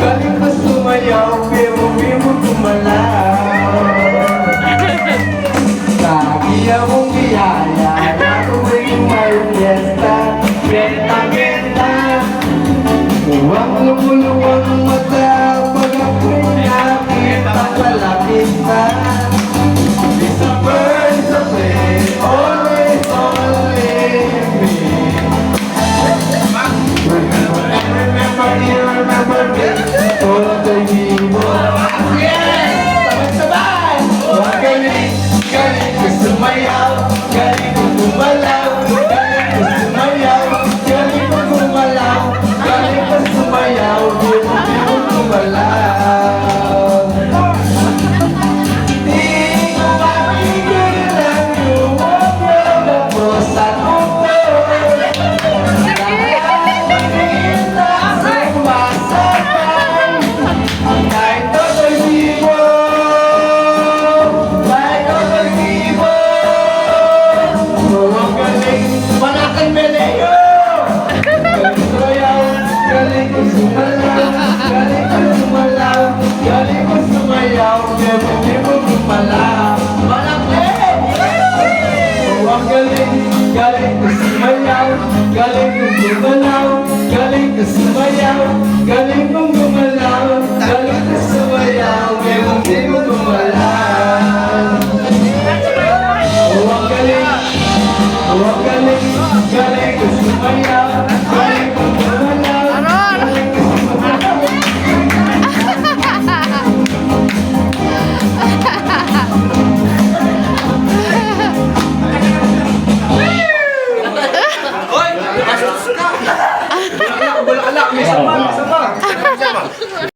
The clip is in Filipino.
galing ka sumayaw, pero di mo gumalaw. Lagi akong biyaya, na tuwing may fiesta, benta-benta. Huwag lumuluwang mata, pag ako'y nakita, malapit na. It's a bird of play, always only me. Remember me, remember me, all of the evil. Yes! Sabay-sabay! Huwag galing, galing ka sumayaw, galing ka gumalaw, galing ka sumayaw, galing ka gumalaw, galing ka sumayaw, di mo gumalaw. Di ko mapigil ang luwag na po sa mundo. Kahit ako'y vivo, kahit ako'y vivo. Huwag galing, Manakang Meleo. Galing sumayaw, galing ko sumalaw, galing ko sumalaw, galing ko sumayaw, pero di mo gumalaw. Manakang! Huwag galing, galing ko sumayaw, galing ko gumalaw, galing ko sumayaw, galing kong gumalaw, galing ko sumayaw, pero di mo gumalaw. Huwag galing, huwag galing, galing ko sumayaw, galing kong gumalaw, galing ko sumayaw. Hoy! Bulaklak! May sama! May sama!